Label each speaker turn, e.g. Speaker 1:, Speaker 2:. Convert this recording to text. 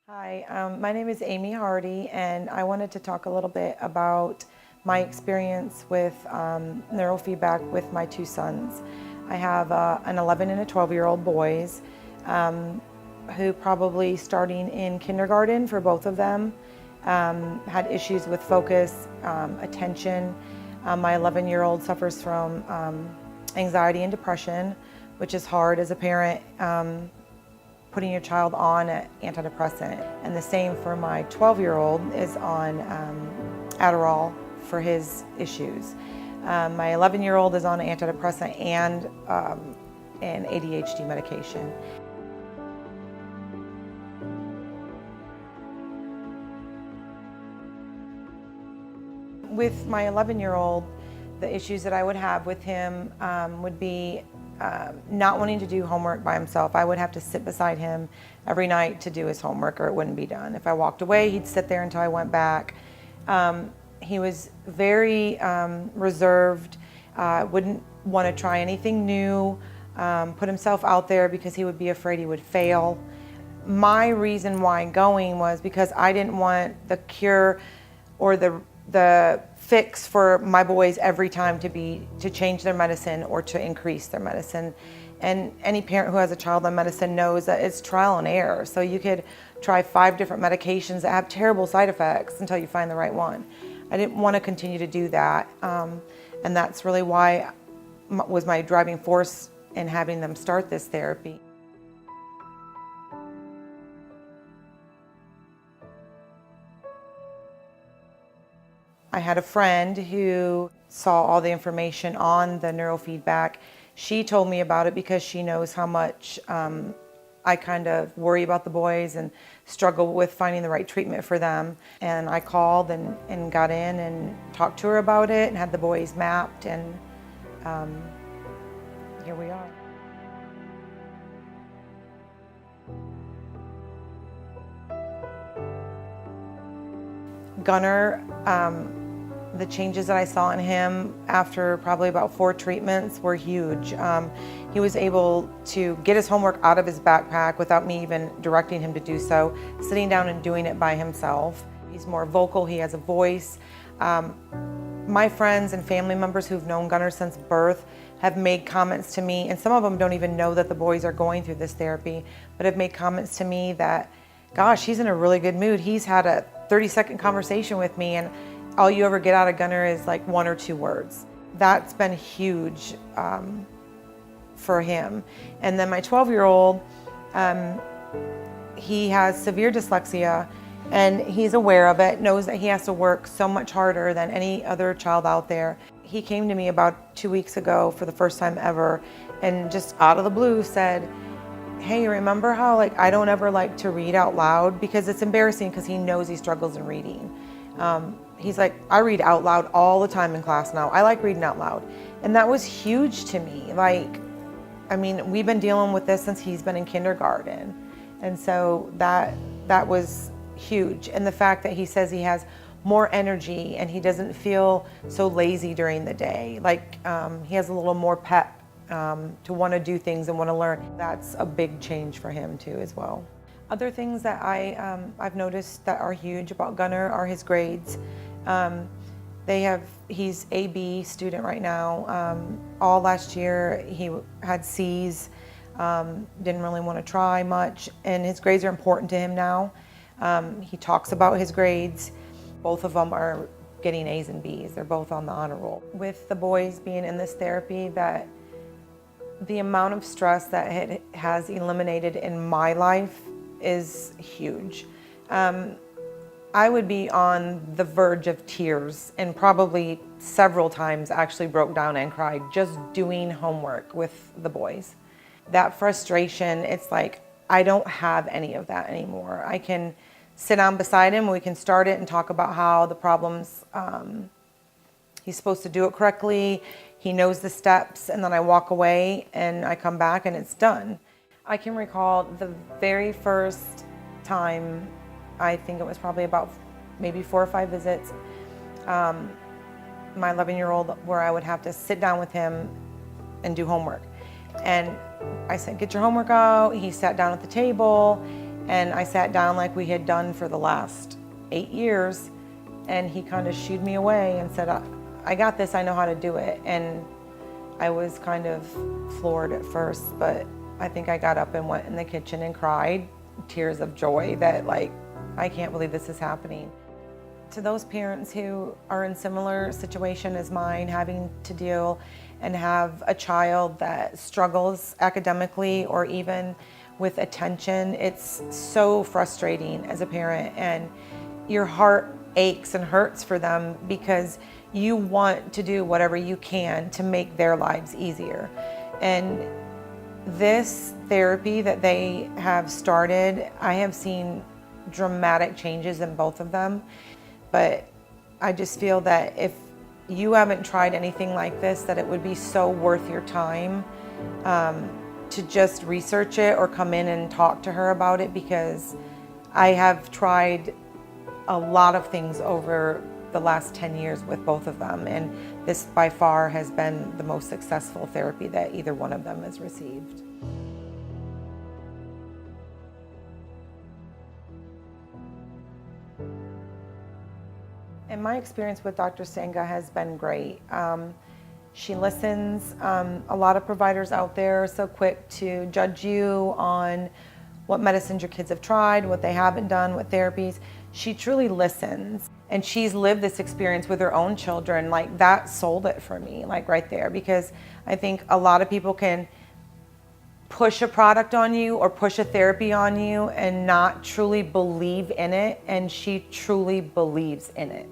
Speaker 1: Hi, my name is Amy Hardy, and I wanted to talk a little bit about my experience with neurofeedback with my two sons. I have an 11 and a 12-year-old boys who probably starting in kindergarten for both of them had issues with focus, attention. My 11-year-old suffers from anxiety and depression, which is hard as a parent. Putting your child on an antidepressant. And the same for my 12-year-old is on Adderall for his issues. My 11-year-old is on an antidepressant and an ADHD medication. With my 11-year-old, the issues that I would have with him would be not wanting to do homework by himself. I would have to sit beside him every night to do his homework or it wouldn't be done. If I walked away, he'd sit there until I went back. He was very reserved, wouldn't want to try anything new, put himself out there because he would be afraid he would fail. My reason why going was because I didn't want the cure or the fix for my boys every time to change their medicine or to increase their medicine. And any parent who has a child on medicine knows that it's trial and error. So you could try 5 different medications that have terrible side effects until you find the right one. I didn't want to continue to do that. And that's really why was my driving force in having them start this therapy. I had a friend who saw all the information on the neurofeedback. She told me about it because she knows how much I kind of worry about the boys and struggle with finding the right treatment for them. And I called and got in and talked to her about it and had the boys mapped, and here we are. Gunnar, the changes that I saw in him after probably about 4 treatments were huge. He was able to get his homework out of his backpack without me even directing him to do so, sitting down and doing it by himself. He's more vocal, he has a voice. My friends and family members who've known Gunnar since birth have made comments to me, and some of them don't even know that the boys are going through this therapy, but have made comments to me that, gosh, he's in a really good mood. He's had a 30-second conversation with me, and all you ever get out of Gunnar is like 1 or 2 words. That's been huge for him. And then my 12-year-old, he has severe dyslexia, and he's aware of it, knows that he has to work so much harder than any other child out there. He came to me about 2 weeks ago for the first time ever, and just out of the blue said, "Hey, remember how I don't ever like to read out loud because it's embarrassing," because he knows he struggles in reading. He's like, "I read out loud all the time in class now. I like reading out loud." And that was huge to me. I mean, we've been dealing with this since he's been in kindergarten. And so that was huge. And the fact that he says he has more energy and he doesn't feel so lazy during the day. He has a little more pep to want to do things and want to learn. That's a big change for him too as well. Other things that I've noticed that are huge about Gunnar are his grades. He's AB student right now. All last year he had C's, didn't really want to try much, and his grades are important to him now. He talks about his grades. Both of them are getting A's and B's. They're both on the honor roll. With the boys being in this therapy, that the amount of stress that it has eliminated in my life is huge. I would be on the verge of tears and probably several times actually broke down and cried just doing homework with the boys. That frustration, it's like I don't have any of that anymore. I can sit down beside him, we can start it and talk about how the problems, he's supposed to do it correctly, he knows the steps, and then I walk away and I come back and it's done. I can recall the very first time, I think it was probably about maybe 4 or 5 visits, my 11-year-old, where I would have to sit down with him and do homework. And I said, "Get your homework out." He sat down at the table And I sat down like we had done for the last 8 years, and he kind of shooed me away and said, I got this, I know how to do it. And I was kind of floored at first, but I think I got up and went in the kitchen and cried tears of joy that, like, I can't believe this is happening. To those parents who are in similar situation as mine, having to deal and have a child that struggles academically or even with attention, it's so frustrating as a parent, and your heart aches and hurts for them because you want to do whatever you can to make their lives easier. And this therapy that they have started, I have seen dramatic changes in both of them. But I just feel that if you haven't tried anything like this, that it would be so worth your time to just research it or come in and talk to her about it, because I have tried a lot of things over the last 10 years with both of them, and this by far has been the most successful therapy that either one of them has received. And my experience with Dr. Stanga has been great. She listens. A lot of providers out there are so quick to judge you on what medicines your kids have tried, what they haven't done, what therapies. She truly listens, and she's lived this experience with her own children. Like, that sold it for me, like right there, because I think a lot of people can push a product on you or push a therapy on you and not truly believe in it, and she truly believes in it.